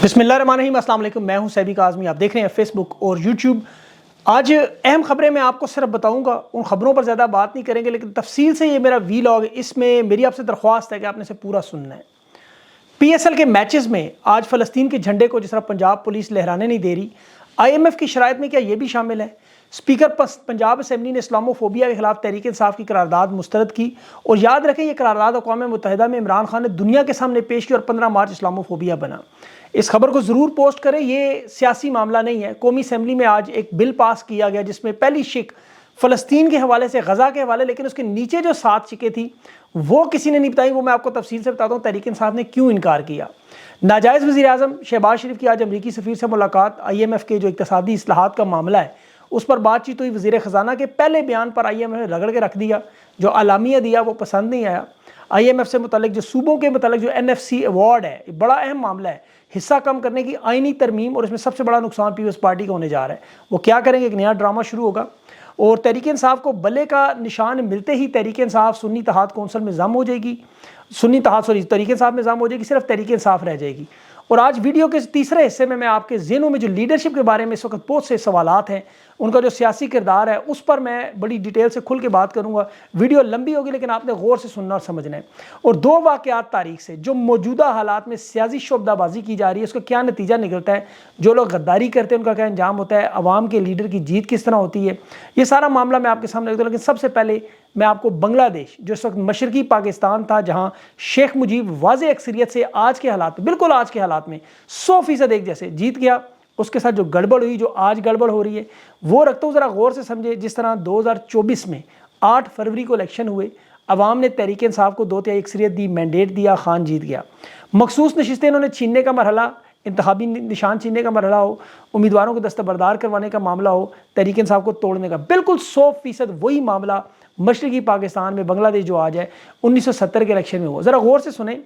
بسم اللہ الرحمن الرحیم، السلام علیکم۔ میں ہوں سیبی کاظمی، آپ دیکھ رہے ہیں فیس بک اور یوٹیوب۔ آج اہم خبریں میں آپ کو صرف بتاؤں گا، ان خبروں پر زیادہ بات نہیں کریں گے، لیکن تفصیل سے یہ میرا وی لاگ ہے، اس میں میری آپ سے درخواست ہے کہ آپ نے اسے پورا سننا ہے۔ پی ایس ایل کے میچز میں آج فلسطین کے جھنڈے کو جس طرح پنجاب پولیس لہرانے نہیں دے رہی، آئی ایم ایف کی شرائط میں کیا یہ بھی شامل ہے؟ اسپیکر پنجاب اسمبلی نے اسلامو فوبیا کے خلاف تحریک انصاف کی قرارداد مسترد کی، اور یاد رکھیں یہ قرارداد اقوام متحدہ میں عمران خان نے دنیا کے سامنے پیش کی اور 15 مارچ اسلامو فوبیا بنا۔ اس خبر کو ضرور پوسٹ کریں، یہ سیاسی معاملہ نہیں ہے۔ قومی اسمبلی میں آج ایک بل پاس کیا گیا جس میں پہلی شق فلسطین کے حوالے سے، غزہ کے حوالے، لیکن اس کے نیچے جو 7 شقیں تھیں وہ کسی نے نہیں بتائی، وہ میں آپ کو تفصیل سے بتاتا ہوں تحریک انصاف نے کیوں انکار کیا۔ ناجائز وزیر اعظم شہباز شریف کی آج امریکی سفیر سے ملاقات، آئی ایم ایف کے جو اقتصادی اصلاحات کا معاملہ ہے اس پر بات چیت ہوئی۔ وزیر خزانہ کے پہلے بیان پر آئی ایم ایف نے رگڑ کے رکھ دیا، جو اعلامیہ دیا وہ پسند نہیں آیا۔ آئی ایم ایف سے متعلق جو صوبوں کے متعلق جو این ایف سی ایوارڈ ہے، یہ بڑا اہم معاملہ ہے، حصہ کم کرنے کی آئینی ترمیم، اور اس میں سب سے بڑا نقصان پیپلز پارٹی کا ہونے جا رہا ہے۔ وہ کیا کریں گے؟ ایک نیا ڈرامہ شروع ہوگا، اور تحریک انصاف کو بلے کا نشان ملتے ہی تحریک انصاف سنی اتحاد کونسل میں ضم ہو جائے گی، تحریک انصاف میں ضم ہو جائے گی، صرف تحریک انصاف رہ جائے گی۔ اور آج ویڈیو کے تیسرے حصے میں آپ کے ذہنوں میں جو لیڈرشپ کے بارے میں اس وقت بہت سے سوالات ہیں، ان کا جو سیاسی کردار ہے اس پر میں بڑی ڈیٹیل سے کھل کے بات کروں گا۔ ویڈیو لمبی ہوگی لیکن آپ نے غور سے سننا اور سمجھنا ہے۔ اور 2 واقعات تاریخ سے جو موجودہ حالات میں سیاسی شعبدہ بازی کی جا رہی ہے، اس کا کیا نتیجہ نکلتا ہے، جو لوگ غداری کرتے ہیں ان کا کیا انجام ہوتا ہے، عوام کے لیڈر کی جیت کس طرح ہوتی ہے، یہ سارا معاملہ میں آپ کے سامنے رکھتا ہوں۔ لیکن سب سے پہلے میں آپ کو بنگلہ دیش، جو اس وقت مشرقی پاکستان تھا، جہاں شیخ مجیب واضح اکثریت سے آج کے حالات میں، بالکل آج کے حالات میں 100% ایک جیسے جیت گیا، اس کے ساتھ جو گڑبڑ ہوئی، جو آج گڑبڑ ہو رہی ہے وہ رکھتا ہوں۔ ذرا غور سے سمجھے، جس طرح 2024 میں 8 فروری کو الیکشن ہوئے، عوام نے تحریک انصاف کو 2/3 اکثریت دی، مینڈیٹ دیا، خان جیت گیا۔ مخصوص نشستیں انہوں نے چھیننے کا مرحلہ، انتخابی نشان چھیننے کا مرحلہ ہو، امیدواروں کو دستبردار کروانے کا معاملہ ہو، تحریک انصاف کو توڑنے کا، بالکل 100% وہی معاملہ مشرقی پاکستان میں بنگلہ دیش جو آج ہے 1970 کے الیکشن میں ہوا۔ ذرا غور سے سنیں،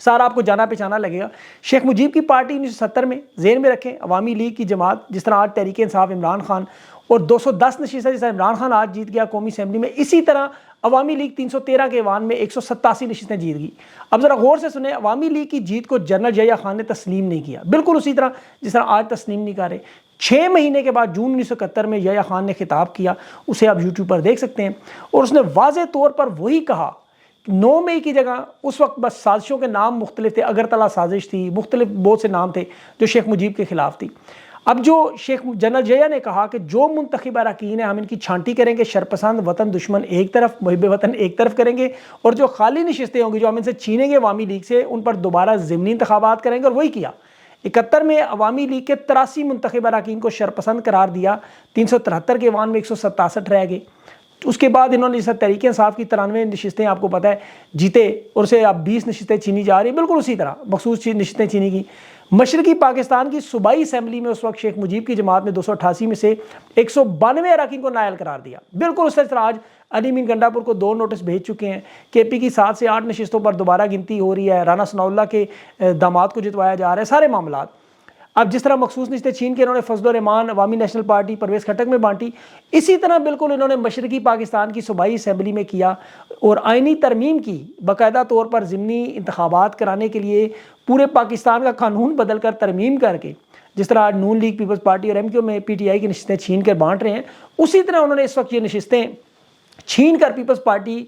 سارا آپ کو جانا پہچانا لگے گا۔ شیخ مجیب کی پارٹی 1970 میں، ذہن میں رکھیں، عوامی لیگ کی جماعت، جس طرح آج تحریک انصاف عمران خان، اور 210 نشستیں جس طرح عمران خان آج جیت گیا قومی اسمبلی میں، اسی طرح عوامی لیگ 313 کے ایوان میں 187 نشستیں جیت گئی۔ اب ذرا غور سے سنیں، عوامی لیگ کی جیت کو جنرل یحییٰ خان نے تسلیم نہیں کیا، بالکل اسی طرح جس طرح آج تسلیم نہیں کر رہے۔ 6 مہینے کے بعد جون 1971 میں یحییٰ خان نے خطاب کیا، اسے آپ یوٹیوب پر دیکھ سکتے ہیں، اور اس نے واضح طور پر وہی کہا۔ 9 مئی کی جگہ اس وقت بس سازشوں کے نام مختلف تھے، اگرتلا سازش تھی، مختلف بہت سے نام تھے جو شیخ مجیب کے خلاف تھی۔ اب جو جنرل یحییٰ نے کہا کہ جو منتخب اراکین ہیں ہم ان کی چھانٹی کریں گے، شرپسند وطن دشمن ایک طرف، محب وطن ایک طرف کریں گے، اور جو خالی نشستیں ہوں گی جو ہم ان سے چھینیں گے عوامی لیگ سے، ان پر دوبارہ ضمنی انتخابات کریں گے، اور وہی کیا۔ 71 میں عوامی لیگ کے 83 منتخب اراکین کو شرپسند قرار دیا، 373 کے ایوان میں 167 رہ گئے۔ اس کے بعد انہوں نے جیسا تحریک انصاف کی 93 نشستیں آپ کو پتہ ہے جیتے، اور اسے اب 20 نشستیں چھینی جا رہی ہیں، بالکل اسی طرح مخصوص نشستیں چھینی گئی۔ مشرقی پاکستان کی صوبائی اسمبلی میں اس وقت شیخ مجیب کی جماعت نے 288 میں سے 192 اراکین کو نائل قرار دیا، بالکل اس طرح آج علی امین گنڈا پور کو 2 نوٹس بھیج چکے ہیں۔ کے پی کی 7 سے 8 نشستوں پر دوبارہ گنتی ہو رہی ہے، رانا ثناء اللہ کے داماد کو جتوایا جا رہا ہے، سارے معاملات۔ اب جس طرح مخصوص نشستیں چھین کے انہوں نے فضل الرحمان عوامی نیشنل پارٹی پرویز خٹک میں بانٹی، اسی طرح بالکل انہوں نے مشرقی پاکستان کی صوبائی اسمبلی میں کیا، اور آئینی ترمیم کی، باقاعدہ طور پر ضمنی انتخابات کرانے کے لیے پورے پاکستان کا قانون بدل کر ترمیم کر کے، جس طرح آج نون لیگ، پیپلز پارٹی اور ایم کیو میں پی ٹی آئی کی نشستیں چھین کر بانٹ رہے ہیں، اسی طرح انہوں نے اس وقت یہ نشستیں چھین کر پیپلز پارٹی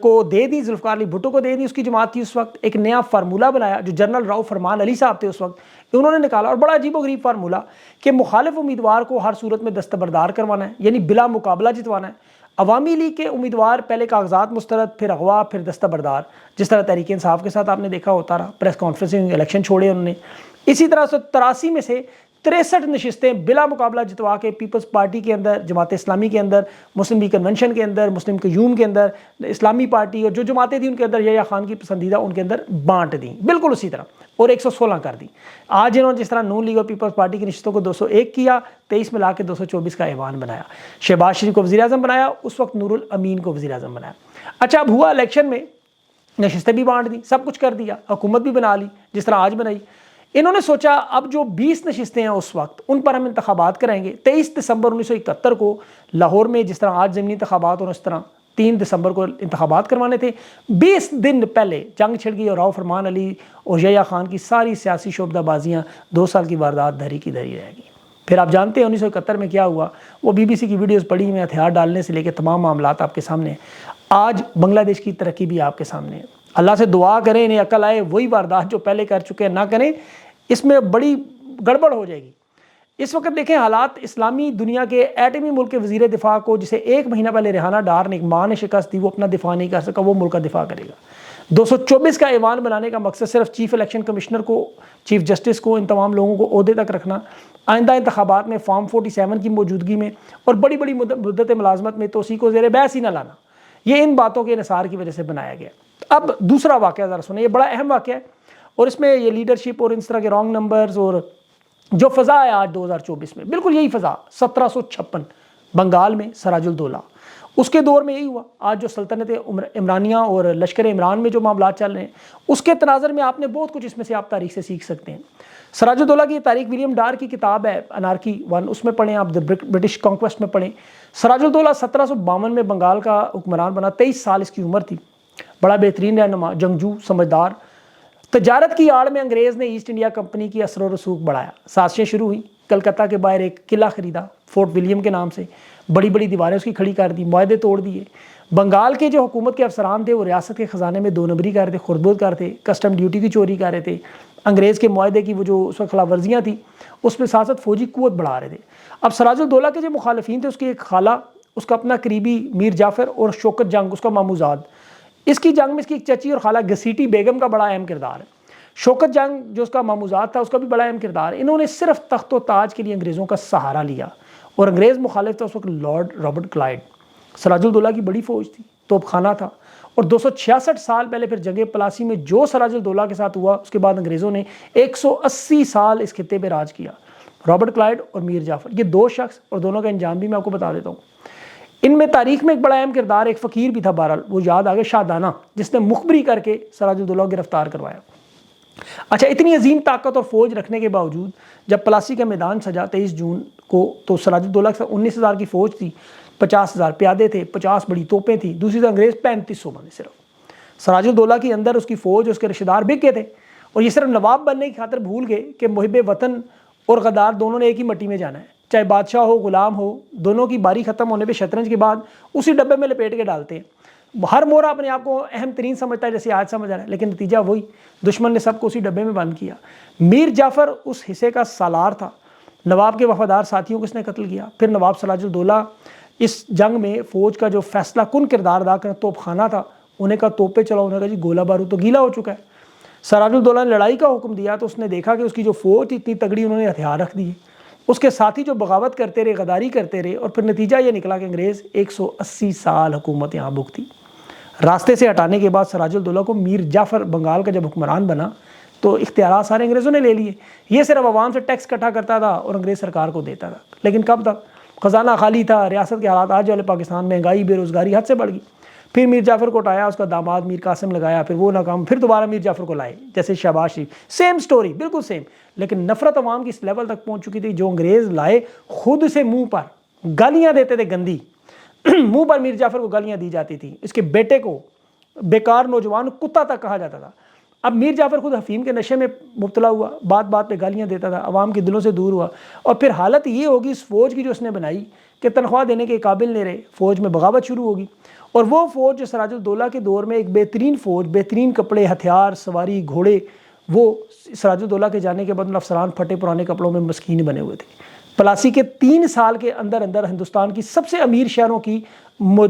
کو دے دی، ذوالفقار علی بھٹو کو دے دی، اس کی جماعت تھی اس وقت۔ ایک نیا فارمولہ بنایا جو جنرل راؤ فرمان علی صاحب تھے اس وقت، انہوں نے نکالا، اور بڑا عجیب و غریب فارمولہ کہ مخالف امیدوار کو ہر صورت میں دستبردار کروانا ہے، یعنی بلا مقابلہ جتوانا ہے۔ عوامی لیگ کے امیدوار پہلے کاغذات مسترد، پھر اغوا، پھر دستبردار، جس طرح تحریک انصاف کے ساتھ آپ نے دیکھا ہوتا رہا، پریس کانفرنس میں الیکشن چھوڑے انہوں نے۔ اسی طرح 83 میں سے 63 نشستیں بلا مقابلہ جتوا کے پیپلز پارٹی کے اندر، جماعت اسلامی کے اندر، مسلم لیگ کنونشن کے اندر، مسلم قیوم کے اندر، اسلامی پارٹی اور جو جماعتیں تھیں ان کے اندر یحییٰ خان کی پسندیدہ ان کے اندر بانٹ دیں، بالکل اسی طرح، اور 116 کر دی۔ آج انہوں نے جس طرح نون لیگ اور پیپلز پارٹی کی نشستوں کو 201 کیا، 23 ملا کے 224 کا ایوان بنایا، شہباز شریف کو وزیر اعظم بنایا، اس وقت نور الامین کو وزیر اعظم بنایا۔ اچھا، اب ہوا الیکشن میں نشستیں بھی بانٹ دی، سب کچھ کر دیا، حکومت بھی بنا لی جس طرح آج بنائی۔ انہوں نے سوچا اب جو 20 نشستیں ہیں اس وقت ان پر ہم انتخابات کرائیں گے. 23 دسمبر 1971 کو لاہور میں جس طرح آج ضمنی انتخابات اور اس طرح 3 دسمبر کو انتخابات کروانے تھے. 20 دن پہلے جنگ چھڑ گئی اور راؤ فرمان علی اور یحییٰ خان کی ساری سیاسی شعبدہ بازیاں 2 سال کی واردات دھری کی دھری رہ گئی. پھر آپ جانتے ہیں 1971 میں کیا ہوا. وہ BBC کی ویڈیوز پڑھی میں ہتھیار ڈالنے سے لے کے تمام معاملات آپ کے سامنے ہیں. آج بنگلہ دیش کی ترقی بھی آپ کے سامنے ہے. اللہ سے دعا کریں انہیں عقل آئے, وہی واردات جو پہلے کر چکے ہیں نہ کریں, اس میں بڑی گڑبڑ ہو جائے گی. اس وقت دیکھیں حالات اسلامی دنیا کے ایٹمی ملک کے وزیر دفاع کو جسے 1 مہینہ پہلے ریحانہ ڈار نے ایک ماں نے شکست دی, وہ اپنا دفاع نہیں کر سکا, وہ ملک کا دفاع کرے گا. 224 کا ایوان بنانے کا مقصد صرف چیف الیکشن کمشنر کو, چیف جسٹس کو, ان تمام لوگوں کو عہدے تک رکھنا, آئندہ انتخابات میں فارم 47 کی موجودگی میں اور بڑی بڑی مدت ملازمت میں توسیع کو زیر بحث ہی نہ لانا, یہ ان باتوں کے انحصار کی وجہ سے بنایا گیا. اب دوسرا واقعہ ذرا سنیں, یہ بڑا اہم واقعہ ہے اور اس میں یہ لیڈرشپ اور اس طرح کے رانگ نمبرز اور جو فضا ہے آج 2024 میں, بالکل یہی فضا 1756 بنگال میں سراج الدولہ, اس کے دور میں یہی ہوا. آج جو سلطنت عمرانیہ اور لشکر عمران میں جو معاملات چل رہے ہیں اس کے تناظر میں آپ نے بہت کچھ اس میں سے آپ تاریخ سے سیکھ سکتے ہیں. سراج الدولہ کی تاریخ ولیم ڈار کی کتاب ہے انارکی 1, اس میں پڑھیں آپ, برٹش کانکویسٹ میں پڑھیں. سراج الدولہ 1752 میں بنگال کا حکمران بنا, 23 سال اس کی عمر تھی. بڑا بہترین رہنما, جنگجو, سمجھدار. تجارت کی آڑ میں انگریز نے ایسٹ انڈیا کمپنی کی اثر و رسوخ بڑھایا. سازشیں شروع ہوئی. کلکتہ کے باہر ایک قلعہ خریدا فورٹ ولیم کے نام سے, بڑی بڑی دیواریں اس کی کھڑی کر دی, معاہدے توڑ دیے. بنگال کے جو حکومت کے افسران تھے وہ ریاست کے خزانے میں 2 نمبری کر رہے تھے, خردبرد کر رہے تھے, کسٹم ڈیوٹی کی چوری کر رہے تھے, انگریز کے معاہدے کی وہ جو اس وقت خلاف ورزیاں تھیں اس میں ساتھ ساتھ فوجی قوت بڑھا رہے تھے. اب سراج الدولہ کے جو مخالفین تھے اس کی ایک خالہ, اس کا اپنا قریبی میر جعفر اور شوکت جنگ اس کا ماموزاد, اس کی جنگ میں اس کی ایک چچی اور خالہ گھسیٹی بیگم کا بڑا اہم کردار ہے. شوکت جنگ جو اس کا ماموزاد تھا اس کا بھی بڑا اہم کردار ہے. انہوں نے صرف تخت و تاج کے لیے انگریزوں کا سہارا لیا اور انگریز مخالف تھا اس وقت لارڈ رابرٹ کلائیڈ. سراج الدولہ کی بڑی فوج تھی, توپ خانہ تھا, اور 266 سال پہلے پھر جنگ پلاسی میں جو سراج الدولہ کے ساتھ ہوا اس کے بعد انگریزوں نے 180 سال اس خطے پہ راج کیا. رابرٹ کلائیڈ اور میر جعفر, یہ 2 شخص, اور دونوں کا انجام بھی میں آپ کو بتا دیتا ہوں. ان میں تاریخ میں ایک بڑا اہم کردار ایک فقیر بھی تھا, بہرحال وہ یاد آگے, شاہ دانا, جس نے مخبری کر کے سراج الدولہ گرفتار کروایا. اچھا, اتنی عظیم طاقت اور فوج رکھنے کے باوجود جب پلاسی کا میدان سجا 23 جون کو تو سراج الدولہ کے 19,000 کی فوج تھی, 50,000 پیادے تھے, 50 بڑی توپیں تھیں, دوسری طرف انگریز 3500 بنے. صرف سراج الدولہ کے اندر اس کی فوج اس کے رشتہ دار بک گئے تھے, اور یہ صرف نواب بننے کی خاطر بھول گئے کہ محب وطن اور غدار دونوں نے ایک ہی مٹی میں جانا ہے. چاہے بادشاہ ہو غلام ہو, دونوں کی باری ختم ہونے پہ شطرنج کے بعد اسی ڈبے میں لپیٹ کے ڈالتے ہیں. ہر مورا اپنے آپ کو اہم ترین سمجھتا ہے جیسے آج سمجھ رہا ہے, لیکن نتیجہ وہی, دشمن نے سب کو اسی ڈبے میں بند کیا. میر جعفر اس حصے کا سالار تھا, نواب کے وفادار ساتھیوں کو اس نے قتل کیا. پھر نواب سراج الدولہ اس جنگ میں فوج کا جو فیصلہ کن کردار ادا کرنا, توپ خانہ تھا, انہیں کا توپے چلاؤ, انہیں کا جی گولہ بارود تو گیلا ہو چکا ہے. سراج الدولہ نے لڑائی کا حکم دیا تو اس نے دیکھا کہ اس کی جو فوج تھی اتنی تگڑی, انہوں نے ہتھیار رکھ دیے. اس کے ساتھی جو بغاوت کرتے رہے, غداری کرتے رہے, اور پھر نتیجہ یہ نکلا کہ انگریز 180 سال حکومت یہاں بھگتی. راستے سے ہٹانے کے بعد سراج الدولہ کو میر جعفر بنگال کا جب حکمران بنا تو اختیارات سارے انگریزوں نے لے لیے. یہ صرف عوام سے ٹیکس اکٹھا کرتا تھا اور انگریز سرکار کو دیتا تھا, لیکن کب تک؟ خزانہ خالی تھا, ریاست کے حالات آج والے پاکستان, مہنگائی, بے روزگاری حد سے بڑھ گئی. پھر میر جعفر کو اٹھایا, اس کا داماد میر قاسم لگایا, پھر وہ ناکام, پھر دوبارہ میر جعفر کو لائے جیسے شہباز شریف, سیم سٹوری بالکل سیم. لیکن نفرت عوام کی اس لیول تک پہنچ چکی تھی جو انگریز لائے خود سے منہ پر گالیاں دیتے تھے, گندی منہ پر میر جعفر کو گالیاں دی جاتی تھی. اس کے بیٹے کو بیکار نوجوان کتا تک کہا جاتا تھا. اب میر جعفر خود حفیم کے نشے میں مبتلا ہوا, بات بات پہ گالیاں دیتا تھا, عوام کے دلوں سے دور ہوا. اور پھر حالت یہ ہوگی اس فوج کی جو اس نے بنائی کہ تنخواہ دینے کے قابل نہیں رہے, فوج میں بغاوت شروع ہوگی. اور وہ فوج جو سراج الدولہ کے دور میں ایک بہترین فوج, بہترین کپڑے, ہتھیار, سواری, گھوڑے, وہ سراج الدولہ کے جانے کے بعد افسران پھٹے پرانے کپڑوں میں مسکین بنے ہوئے تھے. پلاسی کے 3 سال کے اندر اندر ہندوستان کی سب سے امیر شہروں کی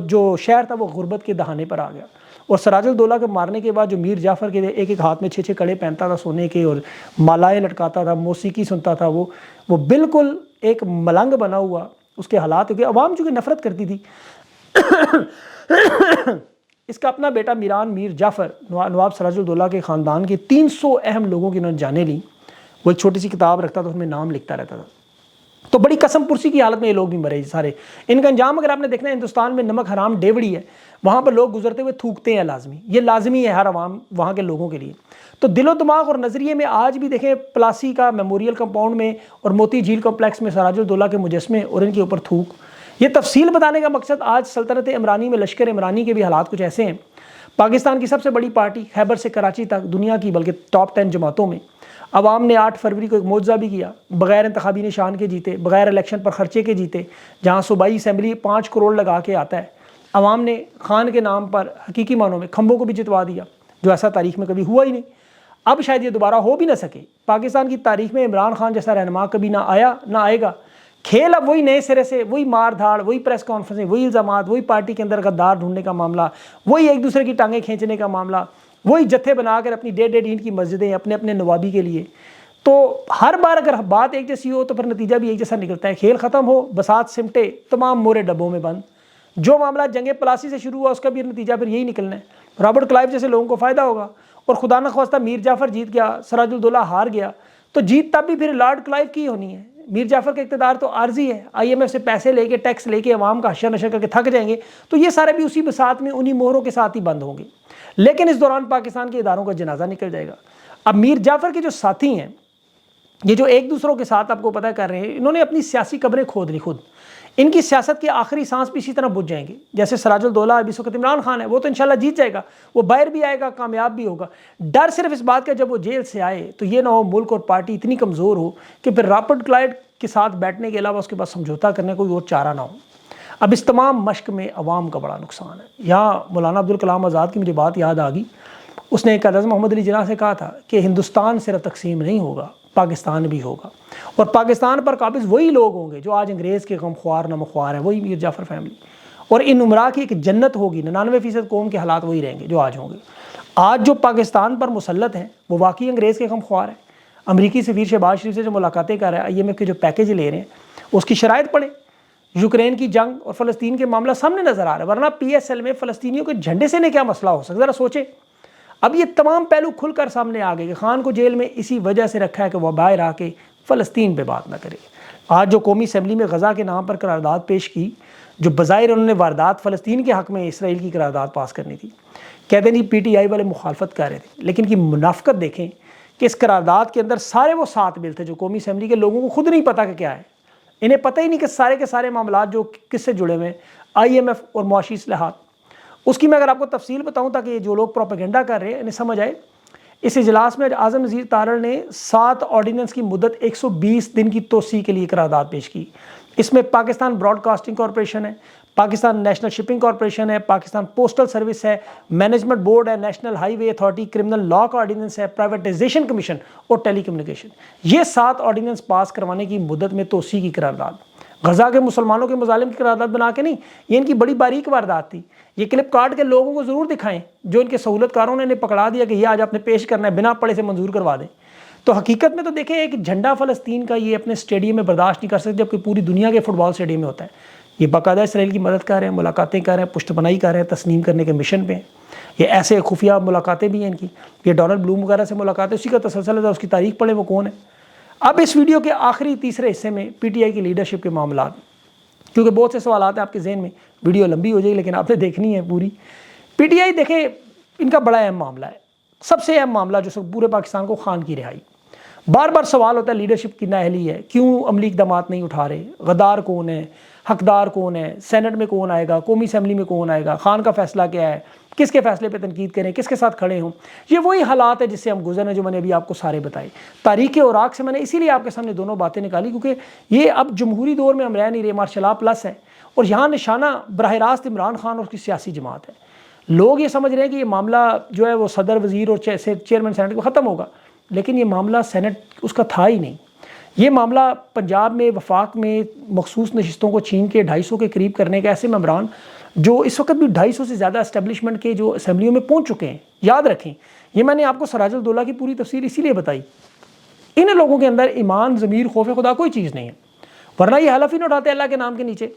جو شہر تھا وہ غربت کے دہانے پر آ گیا. اور سراج الدولہ کے مارنے کے بعد جو میر جعفر کے ایک ایک ہاتھ میں 6 کڑے پہنتا تھا سونے کے, اور مالائیں لٹکاتا تھا, موسیقی سنتا تھا, وہ بالکل ایک ملنگ بنا ہوا اس کے حالات ہو گئے. عوام چونکہ نفرت کرتی تھی. اس کا اپنا بیٹا میران میر جعفر نواب سراج الدولہ کے خاندان کے 300 اہم لوگوں کی انہوں نے جانیں لی. وہ ایک چھوٹی سی کتاب رکھتا تھا, اس میں نام لکھتا رہتا تھا. تو بڑی قسم پرسی کی حالت میں یہ لوگ بھی مرے سارے. ان کا انجام اگر آپ نے دیکھنا ہے، ہندوستان میں نمک حرام ڈیوڑی ہے، وہاں پر لوگ گزرتے ہوئے تھوکتے ہیں لازمی، یہ لازمی ہے ہر عوام وہاں کے لوگوں کے لیے. تو دل و دماغ اور نظریے میں آج بھی دیکھیں پلاسی کا میموریل کمپاؤنڈ میں اور موتی جھیل کمپلیکس میں سراج الدولہ کے مجسمے اور ان کے اوپر تھوک. یہ تفصیل بتانے کا مقصد آج سلطنت عمرانی میں لشکر عمرانی کے بھی حالات کچھ ایسے ہیں. پاکستان کی سب سے بڑی پارٹی خیبر سے کراچی تک دنیا کی بلکہ ٹاپ 10 جماعتوں میں عوام نے 8 فروری کو ایک معجزہ بھی کیا، بغیر انتخابی نشان کے جیتے، بغیر الیکشن پر خرچے کے جیتے. جہاں صوبائی اسمبلی 5 کروڑ لگا کے آتا ہے، عوام نے خان کے نام پر حقیقی معنوں میں کھمبوں کو بھی جتوا دیا، جو ایسا تاریخ میں کبھی ہوا ہی نہیں. اب شاید یہ دوبارہ ہو بھی نہ سکے. پاکستان کی تاریخ میں عمران خان جیسا رہنما کبھی نہ آیا نہ آئے گا. کھیل اب وہی نئے سرے سے، وہی مار دھاڑ، وہی پریس کانفرنسیں، وہی الزامات، وہی پارٹی کے اندر غدار ڈھونڈنے کا معاملہ، وہی ایک دوسرے کی ٹانگیں کھینچنے کا معاملہ، وہی جتھے بنا کر اپنی 1.5 اینٹ کی مسجدیں اپنے اپنے نوابی کے لیے. تو ہر بار اگر بات ایک جیسی ہو تو پھر نتیجہ بھی ایک جیسا نکلتا ہے. کھیل ختم ہو، بسات سمٹے، تمام مورے ڈبوں میں بند. جو معاملہ جنگ پلاسی سے شروع ہوا اس کا بھی نتیجہ پھر یہی نکلنا ہے. رابرٹ کلائیو جیسے لوگوں کو فائدہ ہوگا، اور خدا نخواستہ میر جعفر جیت گیا، سراج الدولہ ہار گیا، تو جیت تب بھی پھر لارڈ کلائیو کی ہونی ہے. میر جعفر کا اقتدار تو عارضی ہے، IMF سے پیسے لے کے ٹیکس لے کے عوام کا حشر نشر کر کے تھک جائیں گے، تو یہ سارے بھی اسی بساط میں انہی مہروں کے ساتھ ہی بند ہوں گے. لیکن اس دوران پاکستان کے اداروں کا جنازہ نکل جائے گا. اب میر جعفر کے جو ساتھی ہیں، یہ جو ایک دوسروں کے ساتھ آپ کو پتہ کر رہے ہیں، انہوں نے اپنی سیاسی قبریں کھود لی خود. ان کی سیاست کے آخری سانس بھی اسی طرح بجھ جائیں گے. جیسے سراج الدولہ ابھی اس وقت عمران خان ہے، وہ تو انشاءاللہ جیت جائے گا، وہ باہر بھی آئے گا، کامیاب بھی ہوگا. ڈر صرف اس بات کا جب وہ جیل سے آئے تو یہ نہ ہو ملک اور پارٹی اتنی کمزور ہو کہ پھر رابرٹ کلائیو کے ساتھ بیٹھنے کے علاوہ اس کے پاس سمجھوتا کرنے کوئی اور چارہ نہ ہو. اب اس تمام مشق میں عوام کا بڑا نقصان ہے. یہاں مولانا عبدالکلام آزاد کی مجھے بات یاد آ گئی. اس نے قائد اعظم محمد علی جناح سے کہا تھا کہ ہندوستان صرف تقسیم نہیں ہوگا، پاکستان بھی ہوگا، اور پاکستان پر قابض وہی لوگ ہوں گے جو آج انگریز کے غم خوار نمخوار ہیں، وہی میر جعفر فیملی. اور ان عمرا کی ایک جنت ہوگی. 99% قوم کے حالات وہی رہیں گے جو آج ہوں گے. آج جو پاکستان پر مسلط ہیں وہ واقعی انگریز کے غم خوار ہیں. امریکی سفیر شہباز شریف سے جو ملاقاتیں کر رہا ہے، IMF کے جو پیکیج لے رہے ہیں، اس کی شرائط پڑھیں. یوکرین کی جنگ اور فلسطین کے معاملہ سامنے نظر آ رہا ہے، ورنہ PSL میں فلسطینیوں کے جھنڈے سے کیا مسئلہ ہو سکتا ہے، ذرا سوچیں. اب یہ تمام پہلو کھل کر سامنے آ گئے کہ خان کو جیل میں اسی وجہ سے رکھا ہے کہ وہ باہر آ کے فلسطین پہ بات نہ کرے. آج جو قومی اسمبلی میں غزہ کے نام پر قرارداد پیش کی، جو بظاہر انہوں نے واردات فلسطین کے حق میں اسرائیل کی قرارداد پاس کرنی تھی، کہتے نہیں PTI والے مخالفت کر رہے تھے، لیکن کی منافقت دیکھیں کہ اس قرارداد کے اندر سارے وہ 7 بل تھے جو قومی اسمبلی کے لوگوں کو خود نہیں پتا کہ کیا ہے. انہیں پتہ ہی نہیں کہ کے سارے معاملات جو کس سے جڑے ہوئے ہیں، IMF اور معاشی اصلاحات. اس کی میں اگر آپ کو تفصیل بتاؤں تاکہ یہ جو لوگ پروپیگنڈا کر رہے ہیں انہیں سمجھ آئے. اس اجلاس میں اعظم نذیر تارڑ نے 7 آرڈیننس کی مدت 120 دن کی توسیع کے لیے قرارداد پیش کی. اس میں پاکستان براڈ کاسٹنگ کارپوریشن ہے، پاکستان نیشنل شپنگ کارپوریشن ہے، پاکستان پوسٹل سروس ہے، مینجمنٹ بورڈ ہے، نیشنل ہائی وے اتھارٹی، کرمنل لا کا آرڈیننس ہے، پرائیویٹائزیشن کمیشن اور ٹیلی کمیونیکیشن. یہ 7 آرڈیننس پاس کروانے کی مدت میں توسیع کی قرارداد. غزہ کے مسلمانوں کے مظالم کی قرارداد بنا کے نہیں، یہ ان کی بڑی باریک واردات تھی. یہ کلپ کاٹ کے لوگوں کو ضرور دکھائیں جو ان کے سہولت کاروں نے انہیں پکڑا دیا کہ یہ آج آپ نے پیش کرنا ہے، بنا پڑھے سے منظور کروا دیں. تو حقیقت میں تو دیکھیں ایک جھنڈا فلسطین کا یہ اپنے اسٹیڈیم میں برداشت نہیں کر سکتے جبکہ پوری دنیا کے فٹ بال اسٹیڈیم میں ہوتا ہے. یہ باقاعدہ اسرائیل کی مدد کر رہے ہیں، ملاقاتیں کر رہے ہیں، پشت پناہی کر رہے ہیں، تسلیم کرنے کے مشن پہ ہیں. یہ ایسے خفیہ ملاقاتیں بھی ہیں ان کی. یہ ڈونلڈ بلوم وغیرہ سے ملاقاتیں، اسی کا تسلسل ہے، اس کی تاریخ پڑھیں وہ کون ہے. اب اس ویڈیو کے آخری تیسرے حصے میں PTI کی لیڈرشپ کے معاملات، کیونکہ بہت سے سوالات ہیں آپ کے ذہن میں، ویڈیو لمبی ہو جائے گی لیکن آپ نے دیکھنی ہے پوری. PTI دیکھیں ان کا بڑا اہم معاملہ ہے، سب سے اہم معاملہ جو پورے پاکستان کو خان کی رہائی. بار بار سوال ہوتا ہے لیڈرشپ کی نااہلی ہے، کیوں عملی اقدامات نہیں اٹھا رہے، غدار کون ہے، حقدار کون ہے، سینٹ میں کون آئے گا، قومی اسمبلی میں کون آئے گا، خان کا فیصلہ کیا ہے، کس کے فیصلے پہ تنقید کریں، کس کے ساتھ کھڑے ہوں. یہ وہی حالات ہے جس سے ہم گزرے جو میں نے ابھی آپ کو سارے بتائے. تاریخ اوراق سے میں نے اسی لیے آپ کے سامنے دونوں باتیں نکالی کیونکہ یہ اب جمہوری دور میں ہم رہ نہیں رہے، مارشل لا پلس ہے، اور یہاں نشانہ براہ راست عمران خان اور اس کی سیاسی جماعت ہے. لوگ یہ سمجھ رہے ہیں کہ یہ معاملہ جو ہے وہ صدر، وزیر اور چیئرمین سینٹ کو ختم ہوگا، لیکن یہ معاملہ سینٹ اس کا تھا ہی نہیں. یہ معاملہ پنجاب میں، وفاق میں مخصوص نشستوں کو چھین کے 250 کے قریب کرنے کے ایسے ممبران جو اس وقت بھی 250 سے زیادہ اسٹیبلشمنٹ کے جو اسمبلیوں میں پہنچ چکے ہیں. یاد رکھیں یہ میں نے آپ کو سراج الدولہ کی پوری تفسیر اسی لیے بتائی. ان لوگوں کے اندر ایمان، ضمیر، خوف خدا کوئی چیز نہیں ہے، ورنہ یہ حلف ہی نہ اٹھاتے اللہ کے نام کے نیچے.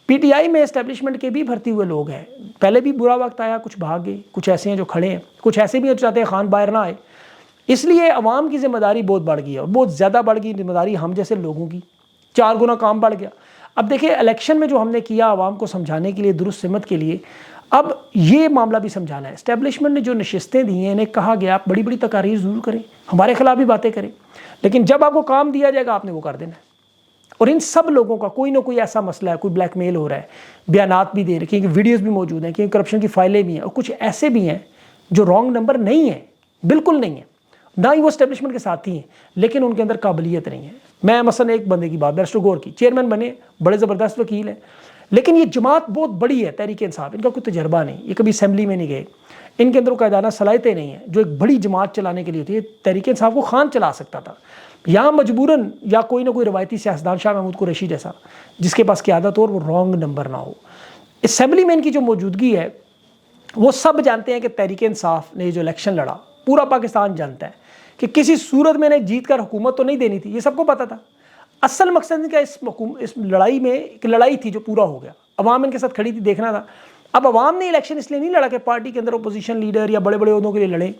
PTI میں اسٹیبلشمنٹ کے بھی بھرتی ہوئے لوگ ہیں، پہلے بھی برا وقت آیا، کچھ بھاگ گئے، کچھ ایسے ہیں جو کھڑے ہیں، کچھ ایسے بھی چاہتے ہیں خان باہر نہ آئے. اس لیے عوام کی ذمہ داری بہت بڑھ گئی ہے، اور بہت زیادہ بڑھ گئی ذمہ داری ہم جیسے لوگوں کی. 4 گنا کام بڑھ گیا۔ اب دیکھیں الیکشن میں جو ہم نے کیا عوام کو سمجھانے کے لیے، درست سمت کے لیے، اب یہ معاملہ بھی سمجھانا ہے۔ اسٹیبلشمنٹ نے جو نشستیں دی ہیں، انہیں کہا گیا آپ بڑی بڑی تقاریر ضرور کریں، ہمارے خلاف بھی باتیں کریں، لیکن جب آپ کو کام دیا جائے گا آپ نے وہ کر دینا ہے۔ اور ان سب لوگوں کا کوئی نہ کوئی ایسا مسئلہ ہے، کوئی بلیک میل ہو رہا ہے، بیانات بھی دے رہے ہیں، کیونکہ ویڈیوز بھی موجود ہیں، کیونکہ کرپشن کی فائلیں بھی ہیں، اور کچھ ایسے بھی ہیں جو رانگ نمبر نہیں ہیں، بالکل نہیں ہیں، نہ ہی وہ اسٹیبلشمنٹ کے ساتھی ہیں، لیکن ان کے اندر قابلیت نہیں ہے۔ میں مثلا ایک بندے کی بات، بیرسٹر گور کی، چیئرمین بنے، بڑے زبردست وکیل ہیں، لیکن یہ جماعت بہت بڑی ہے، تحریک انصاف، ان کا کوئی تجربہ نہیں، یہ کبھی اسمبلی میں نہیں گئے، ان کے اندر قاعدانہ صلاحیتیں نہیں ہیں جو ایک بڑی جماعت چلانے کے لیے ہوتی ہے۔ تحریک انصاف کو خان چلا سکتا تھا، یہاں مجبوراً یا کوئی نہ کوئی روایتی سیاستدان شاہ محمود قریشی جیسا جس کے پاس قیادت ہو اور وہ رانگ نمبر نہ ہو۔ اسمبلی میں ان کی جو موجودگی ہے، وہ سب جانتے ہیں کہ تحریک انصاف نے جو الیکشن لڑا، پورا پاکستان جانتا ہے کہ کسی صورت میں نے جیت کر حکومت تو نہیں دینی تھی، یہ سب کو پتا تھا۔ اصل مقصد ان کا اس لڑائی میں ایک لڑائی تھی جو پورا ہو گیا، عوام ان کے ساتھ کھڑی تھی، دیکھنا تھا۔ اب عوام نے الیکشن اس لیے نہیں لڑا کہ پارٹی کے اندر اپوزیشن لیڈر یا بڑے بڑے عہدوں کے لیے لڑیں۔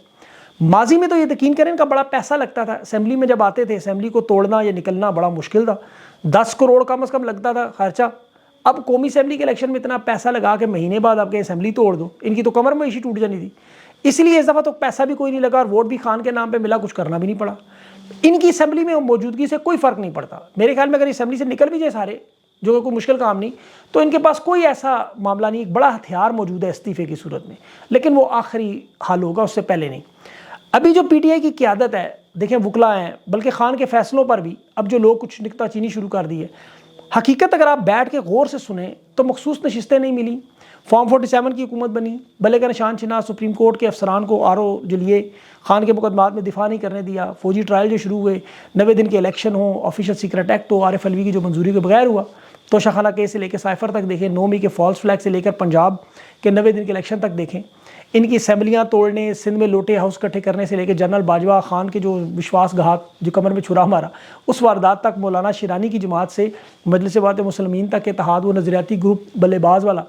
ماضی میں تو یہ یقین کریں ان کا بڑا پیسہ لگتا تھا، اسمبلی میں جب آتے تھے اسمبلی کو توڑنا یا نکلنا بڑا مشکل تھا، 10 کروڑ کم از کم لگتا تھا خرچہ۔ اب قومی اسمبلی کے الیکشن میں اتنا پیسہ لگا کہ مہینے بعد آپ کے اسمبلی توڑ دو، ان کی تو کمر معیشی ٹوٹ جانی تھی۔ اس لیے اس دفعہ تو پیسہ بھی کوئی نہیں لگا اور ووٹ بھی خان کے نام پہ ملا، کچھ کرنا بھی نہیں پڑا۔ ان کی اسمبلی میں موجودگی سے کوئی فرق نہیں پڑتا۔ میرے خیال میں اگر اسمبلی سے نکل بھی جائے سارے، جو کہ کوئی مشکل کام نہیں، تو ان کے پاس کوئی ایسا معاملہ نہیں، ایک بڑا ہتھیار موجود ہے استعفے کی صورت میں، لیکن وہ آخری حل ہوگا، اس سے پہلے نہیں۔ ابھی جو پی ٹی آئی کی قیادت ہے، دیکھیں وکلا ہیں، بلکہ خان کے فیصلوں پر بھی اب جو لوگ کچھ نکتہ چینی شروع کر دی ہے۔ حقیقت اگر آپ بیٹھ کے غور سے سنیں تو مخصوص نشستیں نہیں ملی، فارم 47 کی حکومت بنی، بلے کا نشان چھنا، سپریم کورٹ کے افسران کو RO جلیے، خان کے مقدمات میں دفاع نہیں کرنے دیا، فوجی ٹرائل جو شروع ہوئے، 90 دن کے الیکشن ہوں، آفیشل سیکرٹ ایکٹ ہو، عارف علوی کی جو منظوری کے بغیر ہوا، توشہ خانہ کیس سے لے کے سائفر تک دیکھیں، 9 مئی کے فالس فلیگ سے لے کر پنجاب کے 90 دن کے الیکشن تک دیکھیں، ان کی اسمبلیاں توڑنے، سندھ میں لوٹے ہاؤس کٹھے کرنے سے لے کے جنرل باجوہ خان کے جو وشواس گھات جو کمر میں چھرا مارا اس واردات تک، مولانا شیرانی کی جماعت سے مجلس بات مسلمین تک اتحاد و نظریاتی گروپ بلے باز والا،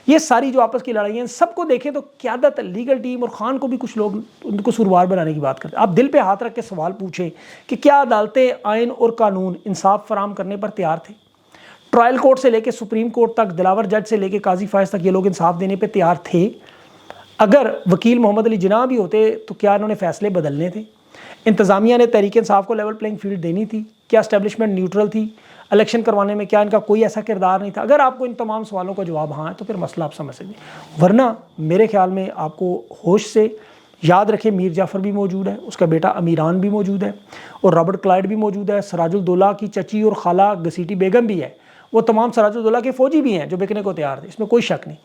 یہ ساری جو آپس کی لڑائیاں ہیں، سب کو دیکھیں تو قیادت، لیگل ٹیم اور خان کو بھی کچھ لوگ ان کو سوروار بنانے کی بات کرتے ہیں۔ آپ دل پہ ہاتھ رکھ کے سوال پوچھیں کہ کیا عدالتیں آئین اور قانون انصاف فراہم کرنے پر تیار تھے؟ ٹرائل کورٹ سے لے کے سپریم کورٹ تک، دلاور جج سے لے کے قاضی فائز تک، یہ لوگ انصاف دینے پہ تیار تھے؟ اگر وکیل محمد علی جناح بھی ہوتے تو کیا انہوں نے فیصلے بدلنے تھے؟ انتظامیہ نے تحریک انصاف کو لیول پلینگ فیلڈ دینی تھی؟ کیا اسٹیبلشمنٹ نیوٹرل تھی؟ الیکشن کروانے میں کیا ان کا کوئی ایسا کردار نہیں تھا؟ اگر آپ کو ان تمام سوالوں کا جواب ہاں ہے تو پھر مسئلہ آپ سمجھ سکیں، ورنہ میرے خیال میں آپ کو ہوش سے یاد رکھیں، میر جعفر بھی موجود ہے، اس کا بیٹا امیران بھی موجود ہے، اور رابرٹ کلائڈ بھی موجود ہے، سراج الدولہ کی چچی اور خالہ گسیٹی بیگم بھی ہے، وہ تمام سراج الدولہ کے فوجی بھی ہیں جو بکنے کو تیار تھے، اس میں کوئی شک نہیں۔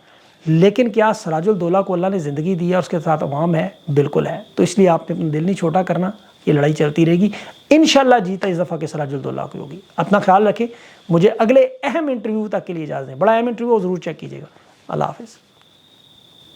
لیکن کیا سراج الدولہ کو اللہ نے زندگی دی ہے، اس کے ساتھ عوام ہے؟ بالکل ہے۔ تو اس لیے آپ نے اپنا دل نہیں چھوٹا کرنا، یہ لڑائی چلتی رہے گی، انشاءاللہ جیتا اس دفعہ کے سراج الدولہ کی ہوگی۔ اپنا خیال رکھیں، مجھے اگلے اہم انٹرویو تک کے لیے اجازت دیں، بڑا اہم انٹرویو ضرور چیک کیجیے گا۔ اللہ حافظ۔